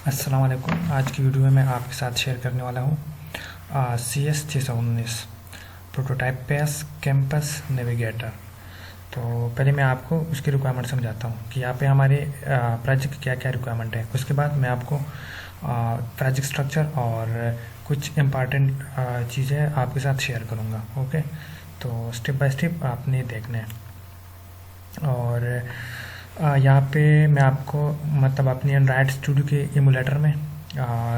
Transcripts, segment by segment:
अस्सलाम वालेकुम। आज की वीडियो में मैं आपके साथ शेयर करने वाला हूँ CS619 prototype pace campus navigator. तो पहले मैं आपको उसकी रिक्वायरमेंट समझाता हूँ कि यहाँ पे हमारे प्रोजेक्ट क्या क्या रिक्वायरमेंट है। उसके बाद मैं आपको प्रोजेक्ट स्ट्रक्चर और कुछ इम्पॉर्टेंट चीज़ें आपके साथ शेयर करूँगा। ओके, तो स्टेप बाय स्टेप आपने देखना है। और यहाँ पे मैं आपको मतलब अपनी एंड्रॉयड स्टूडियो के एमुलेटर में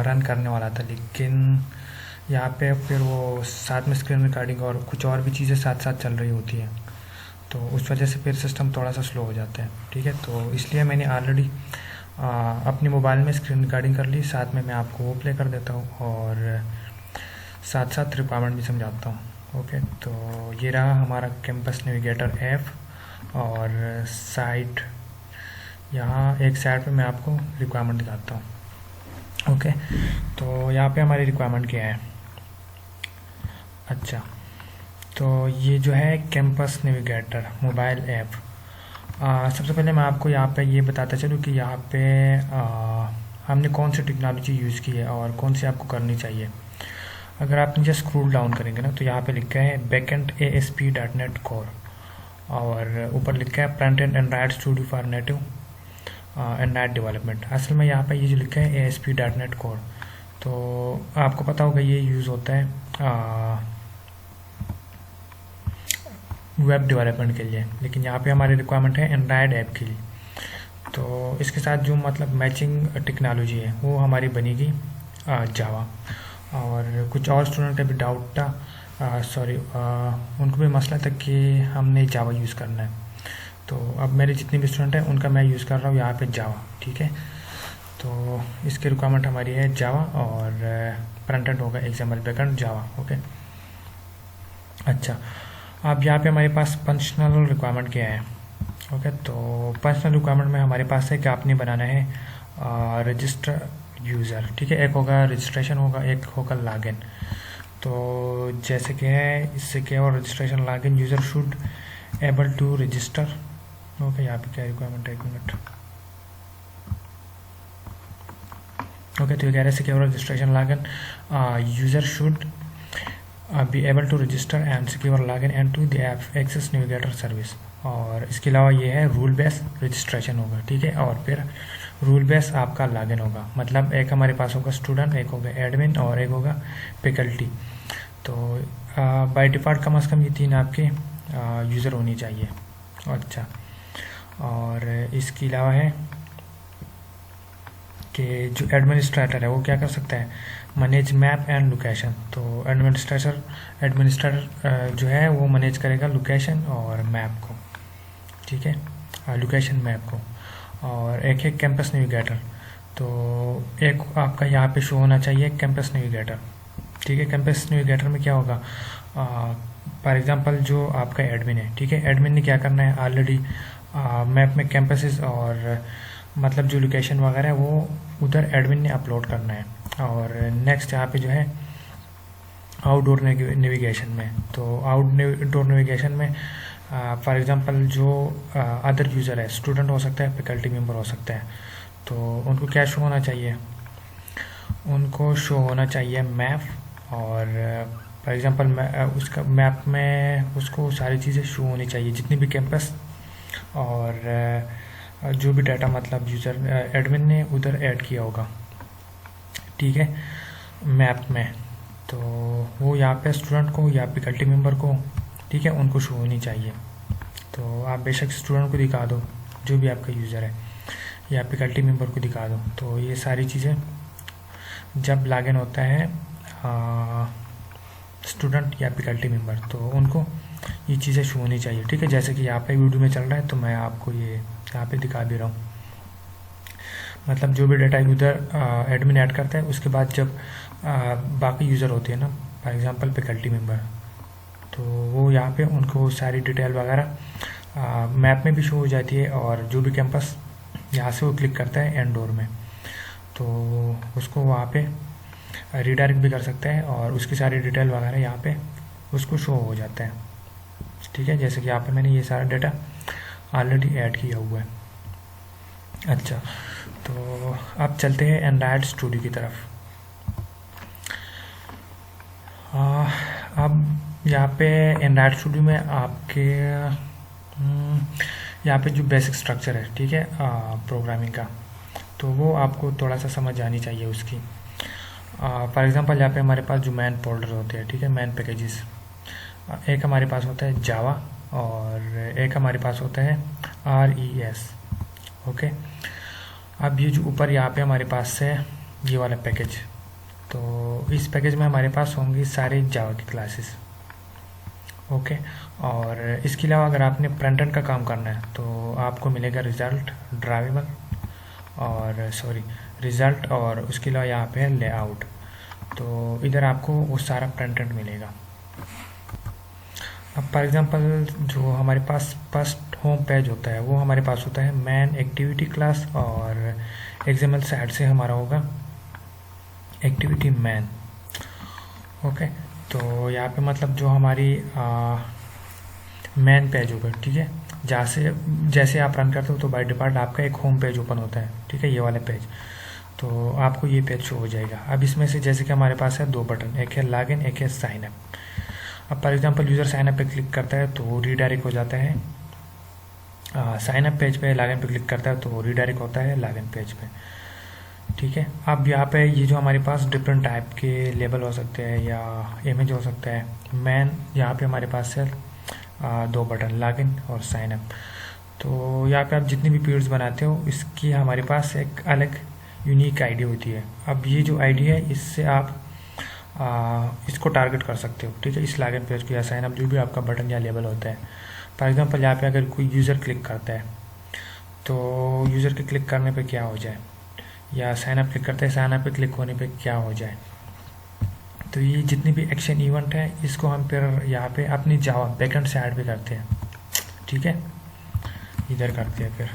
रन करने वाला था, लेकिन यहाँ पे फिर वो साथ में स्क्रीन रिकॉर्डिंग और कुछ और भी चीज़ें साथ साथ चल रही होती हैं, तो उस वजह से फिर सिस्टम थोड़ा सा स्लो हो जाता है। ठीक है, तो इसलिए मैंने ऑलरेडी अपने मोबाइल में स्क्रीन रिकॉर्डिंग कर ली। साथ में मैं आपको वो प्ले कर देता हूँ और साथ साथ रिक्वायरमेंट भी समझाता हूँ। ओके, तो ये रहा हमारा कैंपस नेविगेटर ऐप। और साइट यहाँ एक साइड पे मैं आपको रिक्वायरमेंट दिखाता हूँ। ओके, तो यहाँ पे हमारी रिक्वायरमेंट क्या है। अच्छा, तो ये जो है कैंपस नेविगेटर मोबाइल ऐप। सबसे पहले मैं आपको यहाँ पे ये बताता चलूँ कि यहाँ पे हमने कौन सी टेक्नोलॉजी यूज़ की है और कौन सी आपको करनी चाहिए। अगर आप नीचे स्क्रॉल डाउन करेंगे ना, तो यहाँ पे लिखा है बैकएंड ASP.NET कोर और ऊपर लिखा है front end Android studio for native Android development. असल में यहाँ पे ये जो लिखा है ASP.NET कोर, तो आपको पता होगा ये यूज़ होता है वेब डेवलपमेंट के लिए, लेकिन यहाँ पे हमारी रिक्वायरमेंट है एंड्रॉयड ऐप के लिए। तो इसके साथ जो मतलब मैचिंग टेक्नोलॉजी है वो हमारी बनेगी जावा। और कुछ और स्टूडेंट का भी डाउट था, उनको भी मसला था कि हमने जावा यूज़ करना है। तो अब मेरे जितने भी स्टूडेंट हैं उनका मैं यूज़ कर रहा हूँ यहाँ पे जावा। ठीक है, तो इसकी रिक्वायरमेंट हमारी है जावा और फ्रंट एंड होगा एग्जाम्पल बैकएंड जावा। ओके, अच्छा, अब यहाँ पे हमारे पास फंक्शनल रिक्वायरमेंट क्या है। ओके, तो फंक्शनल रिक्वायरमेंट में हमारे पास है कि आपने बनाना है रजिस्टर यूज़र। ठीक है, एक होगा रजिस्ट्रेशन होगा, एक होगा लॉगिन। तो जैसे कि है इससे क्या और registration login user should able to register. Okay, यहाँ पे क्या रिक्वायरमेंट है, एक मिनट। ओके, तो ये कह रहे हैं क्या registration login user should be able to register and secure login and to the app access navigator service। और इसके अलावा ये है रूल बेस रजिस्ट्रेशन होगा। ठीक है, और फिर रूल बेस आपका लॉगिन होगा। मतलब एक हमारे पास होगा स्टूडेंट, एक होगा एडमिन और एक होगा फैकल्टी। तो बाय डिफ़ॉल्ट कम से कम ये तीन आपके यूज़र होनी चाहिए। अच्छा, और इसके अलावा है कि जो एडमिनिस्ट्रेटर है वो क्या कर सकता है, मैनेज मैप एंड लोकेशन। तो एडमिनिस्ट्रेटर जो है वो मैनेज करेगा लोकेशन और मैप को। ठीक है, लोकेशन मैप को। और एक है कैंपस नेविगेटर, तो एक आपका यहाँ पे शो होना चाहिए कैंपस नेविगेटर। ठीक है, कैंपस नेविगेटर में क्या होगा, फॉर एग्जांपल जो आपका एडमिन है, ठीक है, एडमिन ने क्या करना है ऑलरेडी मैप में कैंपसेस और मतलब जो लोकेशन वगैरह है वो उधर एडमिन ने अपलोड करना है। और नेक्स्ट यहाँ पे जो है आउटडोर नेविगेशन में, तो आउटडोर नेविगेशन में फॉर एग्जांपल जो अदर यूज़र है, स्टूडेंट हो सकता है, फैकल्टी मेंबर हो सकता है, तो उनको क्या शो होना चाहिए, उनको शो होना चाहिए मैप। और फॉर एग्जांपल उसका मैप में उसको सारी चीज़ें शो होनी चाहिए, जितनी भी कैंपस और जो भी डाटा मतलब यूज़र एडमिन ने उधर ऐड किया होगा। ठीक है, मैप में, तो वो यहाँ पे स्टूडेंट को या फैकल्टी मेंबर को, ठीक है, उनको शो होनी चाहिए। तो आप बेशक स्टूडेंट को दिखा दो जो भी आपका यूज़र है, या फैकल्टी मेंबर को दिखा दो। तो ये सारी चीज़ें जब लॉगिन होता है स्टूडेंट या फैकल्टी मेंबर, तो उनको ये चीज़ें शो होनी चाहिए। ठीक है, जैसे कि यहाँ पे वीडियो में चल रहा है, तो मैं आपको ये यहाँ पे दिखा भी रहा हूँ। मतलब जो भी डाटा उधर एडमिन ऐड करता है, उसके बाद जब बाकी यूज़र होते हैं ना, फॉर एग्जांपल फैकल्टी मेंबर, तो वो यहाँ पे उनको सारी डिटेल वगैरह मैप में भी शो हो जाती है। और जो भी कैंपस यहाँ से वो क्लिक करता है एंडोर में, तो उसको वहाँ पे रीडायरेक्ट भी कर सकता है और उसकी सारी डिटेल वगैरह यहाँ पे उसको शो हो जाता है। ठीक है, जैसे कि यहाँ पे मैंने ये सारा डाटा ऑलरेडी ऐड किया हुआ है। अच्छा, तो अब चलते हैं एंड्रॉयड स्टूडियो की तरफ। अब यहाँ पे एंड्रॉयड स्टूडियो में आपके यहाँ पे जो बेसिक स्ट्रक्चर है, ठीक है, प्रोग्रामिंग का, तो वो आपको थोड़ा सा समझ आनी चाहिए उसकी। फॉर एग्जांपल यहाँ पे हमारे पास जो मैन फोल्डर होते हैं, ठीक है, मैन पैकेजेस, एक हमारे पास होता है जावा और एक हमारे पास होता है RES। ओके, अब ये जो ऊपर यहाँ पे हमारे पास है ये वाला पैकेज, तो इस पैकेज में हमारे पास होंगी सारे जावा की क्लासेस। ओके, और इसके अलावा अगर आपने फ्रंट एंड का काम करना है तो आपको मिलेगा रिजल्ट, ड्राइवेबल और रिजल्ट, और उसके अलावा यहाँ पे है लेआउट। तो इधर आपको वो सारा फ्रंट एंड मिलेगा। अब फॉर एग्जांपल जो हमारे पास फर्स्ट होम पेज होता है वो हमारे पास होता है मैन एक्टिविटी क्लास, और एक्सएमएल साइड से हमारा होगा एक्टिविटी मैन। ओके, तो यहाँ पे मतलब जो हमारी मैन पेज होगा, ठीक है, जहाँ से जैसे आप रन करते हो तो बाय डिफ़ॉल्ट आपका एक होम पेज ओपन होता है, ठीक है, ये वाला पेज, तो आपको ये पेज शो हो जाएगा। अब इसमें से जैसे कि हमारे पास है 2 बटन, एक है लॉगिन, एक है साइन अप। अब for example user sign up पे क्लिक करता है तो रीडायरेक्ट हो जाता है साइन अप पेज पे, लॉगिन पे क्लिक करता है तो रीडायरेक्ट होता है लॉगिन पेज पे, ठीक है। अब यहाँ पे ये जो हमारे पास डिफरेंट टाइप के लेबल हो सकते हैं या इमेज हो सकता है, मैन यहाँ पे हमारे पास है 2 बटन, लॉगिन और साइन अप। तो यहाँ पे आप जितनी भी पीरियड्स बनाते हो इसकी हमारे पास एक अलग यूनिक आईडी होती है। अब ये जो आईडी है इससे आप इसको टारगेट कर सकते हो, ठीक है, इस लॉगिन पेज को या साइन अप जो भी आपका बटन या लेबल होता है। फॉर एग्जांपल यहाँ पे अगर कोई यूज़र क्लिक करता है तो यूज़र के क्लिक करने पे क्या हो जाए, या साइन अप क्लिक करते हैं, साइन अप पे क्लिक होने पे क्या हो जाए। तो ये जितनी भी एक्शन इवेंट है इसको हम फिर यहाँ पे अपनी जावा बैकएंड साइड पे करते हैं, ठीक है, इधर करते हैं फिर।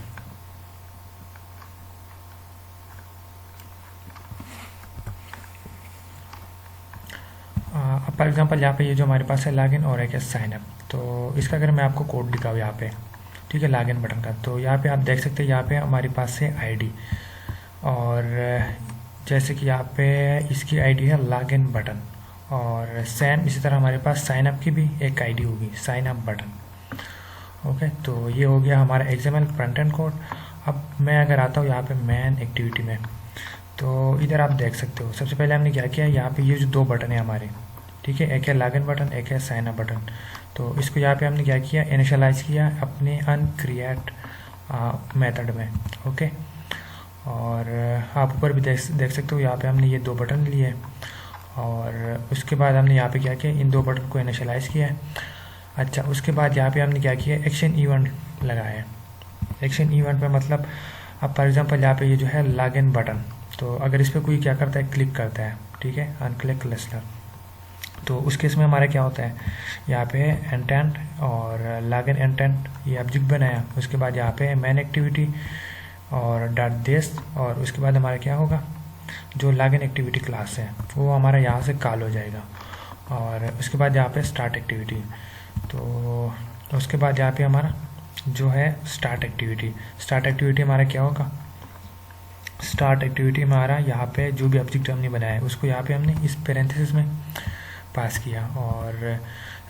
अब फॉर एग्जांपल यहाँ पे ये जो हमारे पास है लॉगिन और एक है साइन अप, तो इसका अगर मैं आपको कोड दिखाऊँ यहाँ पे, ठीक है, लॉगिन बटन का, तो यहाँ पे आप देख सकते हैं यहाँ पे हमारे पास है आईडी, और जैसे कि यहाँ पे इसकी आईडी है लॉगिन बटन, और सेम इसी तरह हमारे पास साइन अप की भी एक आईडी होगी, साइन अप बटन। ओके, तो ये हो गया हमारा एक्सएमएल फ्रंट एंड कोड। अब मैं अगर आता हूँ यहाँ पे मैन एक्टिविटी में, तो इधर आप देख सकते हो सबसे पहले हमने क्या किया, यहाँ पे ये जो 2 बटन है हमारे, ठीक है, एक है लॉगिन बटन, एक है साइन अप बटन, तो इसको यहाँ पे हमने क्या किया, इनिशियलाइज किया अपने अनक्रिएट मेथड में। ओके, और आप ऊपर भी देख सकते हो यहाँ पे हमने ये 2 बटन लिए, और उसके बाद हमने यहाँ पे क्या किया, इन 2 बटन को इनिशियलाइज किया है। अच्छा, उसके बाद यहाँ पे हमने क्या किया, एक्शन इवेंट लगाया है। एक्शन इवेंट पे मतलब अब फॉर एग्जांपल यहाँ पे ये जो है लॉगिन बटन, तो अगर इस पर कोई क्या करता है, क्लिक करता है, ठीक है, अनक्लिक लिस्टर, तो उस केस में हमारा क्या होता है, यहाँ पे इंटेंट और लॉगिन इंटेंट ये ऑब्जेक्ट बनाया, उसके बाद यहाँ पे मैन एक्टिविटी और डॉट देश, और उसके बाद हमारा क्या होगा, जो लॉगिन एक्टिविटी क्लास है वो हमारा यहाँ से कॉल हो जाएगा, और उसके बाद यहाँ पे स्टार्ट एक्टिविटी, तो उसके बाद यहाँ पे हमारा जो है स्टार्ट एक्टिविटी हमारा क्या होगा, स्टार्ट एक्टिविटी हमारा यहाँ पे जो भी ऑब्जेक्ट हमने बनाया है उसको यहाँ पे हमने इस पैरेंथेसिस में पास किया, और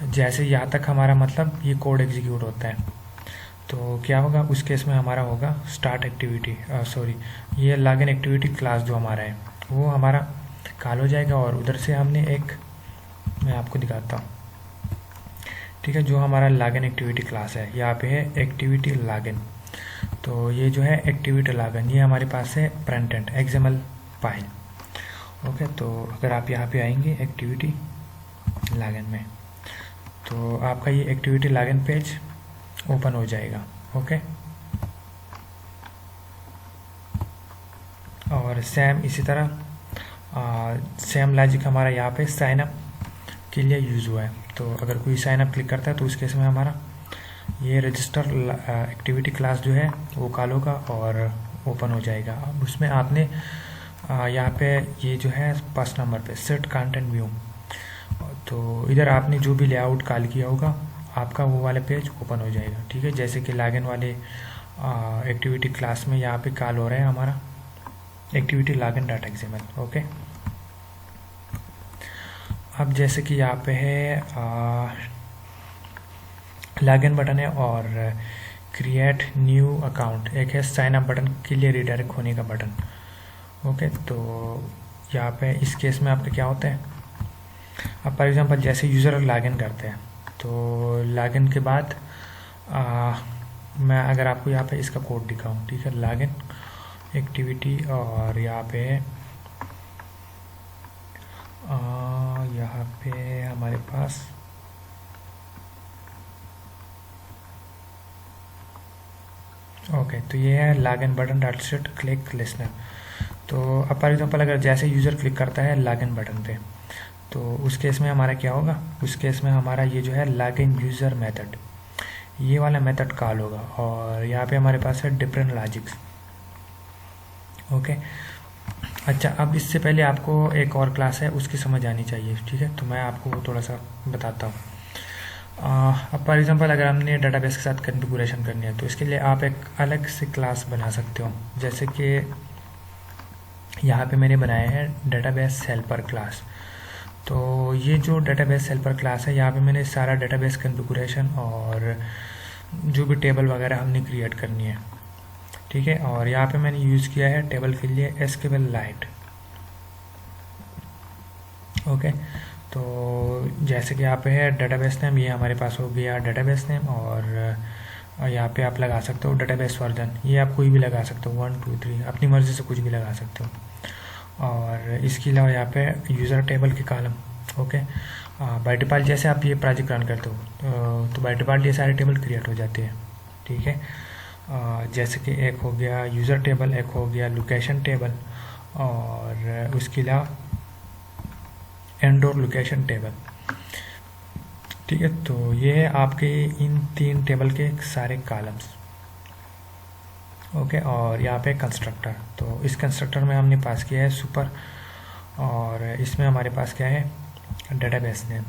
जैसे यहाँ तक हमारा मतलब ये कोड एग्जीक्यूट होता है तो क्या होगा, उस केस में हमारा होगा स्टार्ट एक्टिविटी, ये लॉगिन एक्टिविटी क्लास जो हमारा है वो हमारा कॉल हो जाएगा, और उधर से हमने एक, मैं आपको दिखाता हूँ, ठीक है, जो हमारा लॉगिन एक्टिविटी क्लास है यहाँ पे है एक्टिविटी लॉगिन, तो ये जो है एक्टिविटी लॉगिन ये हमारे पास है front end XML file. Okay, तो अगर आप यहाँ पे आएंगे एक्टिविटी लॉगिन में, तो आपका ये एक्टिविटी लॉगिन पेज ओपन हो जाएगा। ओके, और सेम इसी तरह सेम लॉजिक हमारा यहाँ पे साइन अप के लिए यूज़ हुआ है, तो अगर कोई साइन अप क्लिक करता है तो उस केस में हमारा ये रजिस्टर एक्टिविटी क्लास जो है वो कॉल होगा और ओपन हो जाएगा। अब उसमें आपने यहाँ पे ये जो है फर्स्ट नंबर पे सेट कंटेंट व्यू, तो इधर आपने जो भी लेआउट कॉल किया होगा आपका वो वाला पेज ओपन हो जाएगा, ठीक है। जैसे कि लॉगिन वाले एक्टिविटी क्लास में यहाँ पे कॉल हो रहा है हमारा activity login dot XML. Okay, अब जैसे कि यहाँ पे है लॉगिन बटन है और क्रिएट न्यू अकाउंट, एक है साइन अप बटन के लिए रिडायरेक्ट होने का बटन। ओके, तो यहाँ पे इस केस में आपके क्या होता है, अब फॉर एग्जांपल जैसे यूज़र लॉगिन करते हैं तो लॉगिन के बाद मैं अगर आपको यहाँ पे इसका कोड दिखाऊँ, ठीक है, लॉगिन एक्टिविटी और यहाँ पे हमारे पास ओके, तो ये है login button dot set click listener. तो अब फॉर एग्जांपल अगर जैसे यूज़र क्लिक करता है लॉगिन बटन पे तो उस केस में हमारा क्या होगा, उस केस में हमारा ये जो है लॉगिन यूज़र मेथड, ये वाला मेथड कॉल होगा और यहाँ पे हमारे पास है डिफरेंट लॉजिक्स। ओके, अच्छा, अब इससे पहले आपको एक और क्लास है उसकी समझ आनी चाहिए, ठीक है, तो मैं आपको वो थोड़ा सा बताता हूँ। अब फॉर एग्जांपल अगर हमने डाटाबेस के साथ कॉन्फ़िगरेशन करनी है तो इसके लिए आप एक अलग से क्लास बना सकते हो, जैसे कि यहाँ पे मैंने बनाया है डाटाबेस हेल्पर क्लास। तो ये जो डाटाबेस हेल्पर क्लास है, यहाँ पे मैंने सारा डाटाबेस कॉन्फ़िगरेशन और जो भी टेबल वगैरह हमने क्रिएट करनी है, ठीक है, और यहाँ पे मैंने यूज़ किया है टेबल के लिए SQLite। ओके, तो जैसे कि यहाँ पे है डाटाबेस नेम, ये हमारे पास हो गया डाटाबेस नेम और यहाँ पे आप लगा सकते हो डाटाबेस वर्जन, ये आप कोई भी लगा सकते हो 1 2 3 अपनी मर्ज़ी से कुछ भी लगा सकते हो। और इसके अलावा यहाँ पे यूज़र टेबल के कॉलम। ओके, बाय डिफ़ॉल्ट जैसे आप ये प्रोजेक्ट रन करते हो तो बाय डिफ़ॉल्ट ये सारे टेबल क्रिएट हो जाते हैं, ठीक है। जैसे कि एक हो गया यूज़र टेबल, एक हो गया लोकेशन टेबल और उसके अलावा इंडोर लोकेशन टेबल, ठीक है। तो ये है आपके इन 3 टेबल के सारे कॉलम्स। ओके, और यहाँ पे कंस्ट्रक्टर, तो इस कंस्ट्रक्टर में हमने पास किया है सुपर और इसमें हमारे पास क्या है डेटाबेस नेम।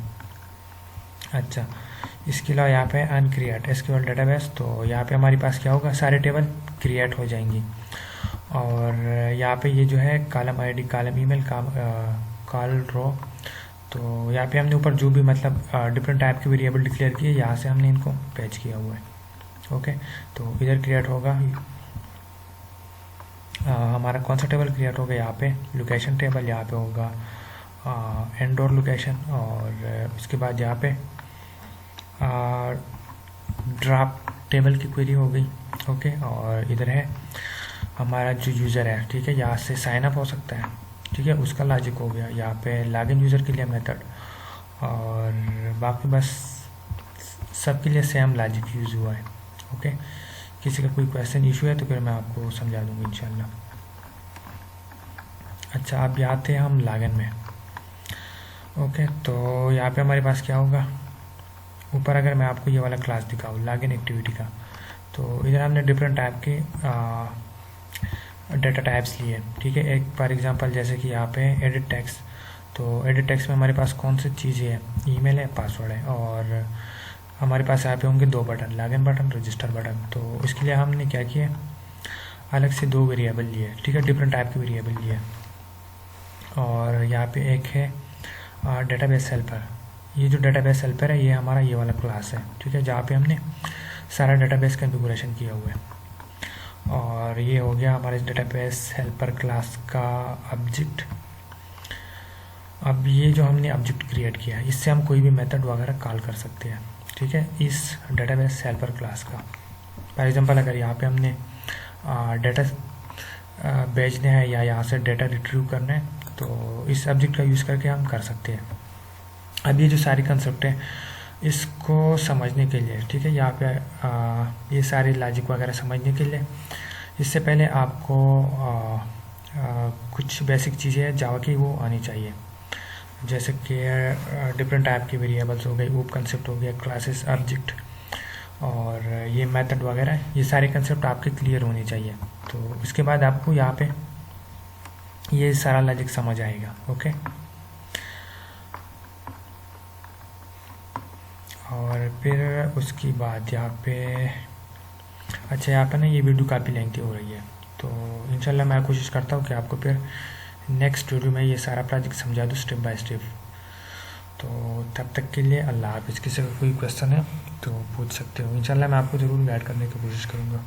अच्छा, इसके अलावा यहाँ पे अनक्रिएट SQL डेटाबेस, तो यहाँ पे हमारे पास क्या होगा, सारे टेबल क्रिएट हो जाएंगी। और यहाँ पे ये जो है column ID, column email, call row, तो यहाँ पे हमने ऊपर जो भी मतलब डिफरेंट टाइप के वेरिएबल डिक्लेयर किए, यहाँ से हमने इनको पैच किया हुआ है। ओके, तो इधर क्रिएट होगा हमारा कौन सा टेबल क्रिएट होगा, यहाँ पे लोकेशन टेबल, यहाँ पे होगा इंडोर लोकेशन और उसके बाद यहाँ पे ड्रॉप टेबल की क्वेरी हो गई। ओके, और इधर है हमारा जो यूज़र है, ठीक है, यहाँ से साइन अप हो सकता है, ठीक है, उसका लॉजिक हो गया। यहाँ पे लॉगिन यूज़र के लिए मेथड और बाकी बस सबके लिए सेम लॉजिक यूज़ हुआ है। ओके, किसी का कोई क्वेश्चन इशू है तो फिर मैं आपको समझा दूँगी इंशाल्लाह। अच्छा, अब यहाँ थे हम लॉगिन में। ओके, तो यहाँ पे हमारे पास क्या होगा, ऊपर अगर मैं आपको ये वाला क्लास दिखाऊँ लॉगिन एक्टिविटी का, तो इधर हमने डिफरेंट टाइप के डाटा टाइप्स लिए, ठीक है। एक फॉर एग्जांपल जैसे कि यहाँ पे एडिट टेक्स्ट, तो एडिट टेक्स्ट में हमारे पास कौन सी चीज़ें हैं, ईमेल है, पासवर्ड है, और हमारे पास यहाँ पे होंगे 2 button, login button, register button. तो इसके लिए हमने क्या किया, अलग से 2 वेरिएबल लिए, ठीक है, डिफरेंट टाइप के वेरिएबल लिए। और यहाँ पे एक है डेटाबेस हेल्पर, ये जो डेटाबेस हेल्पर है ये हमारा ये वाला क्लास है, ठीक है, जहाँ पे हमने सारा डेटाबेस कॉन्फ़िगरेशन किया हुआ है। और ये हो गया हमारे डेटाबेस हेल्पर क्लास का ऑब्जेक्ट। अब ये जो हमने ऑब्जेक्ट क्रिएट किया है इससे हम कोई भी मेथड वगैरह कॉल कर सकते हैं, ठीक है, इस डेटाबेस हेल्पर क्लास का। फॉर एग्जांपल अगर यहाँ पे हमने डेटा भेजने हैं या यहाँ से डेटा रिट्रीव करना है तो इस ऑब्जेक्ट का यूज़ करके हम कर सकते हैं। अब ये जो सारी कंसेप्ट है इसको समझने के लिए, ठीक है, यहाँ पे ये सारी लॉजिक वगैरह समझने के लिए इससे पहले आपको कुछ बेसिक चीज़ें जावा की वो आनी चाहिए, जैसे कि डिफरेंट टाइप के वेरिएबल्स हो गए, ऊप कंसेप्ट हो गया, क्लासेस, ऑब्जेक्ट और ये मेथड वगैरह, ये सारे कंसेप्ट आपके क्लियर होने चाहिए। तो इसके बाद आपको यहाँ पे ये सारा लॉजिक समझ आएगा। ओके, और फिर उसके बाद यहाँ पे अच्छा, यहाँ पे ना ये वीडियो काफ़ी लेंथी हो रही है तो इंशाल्लाह मैं कोशिश करता हूँ कि आपको फिर नेक्स्ट वीडियो में ये सारा प्रोजेक्ट समझा दूँ स्टेप बाय स्टेप। तो तब तक के लिए अल्लाह हाफिज़। किसी का कोई क्वेश्चन है तो पूछ सकते हो, इंशाल्लाह मैं आपको ज़रूर गाइड करने की कोशिश करूँगा।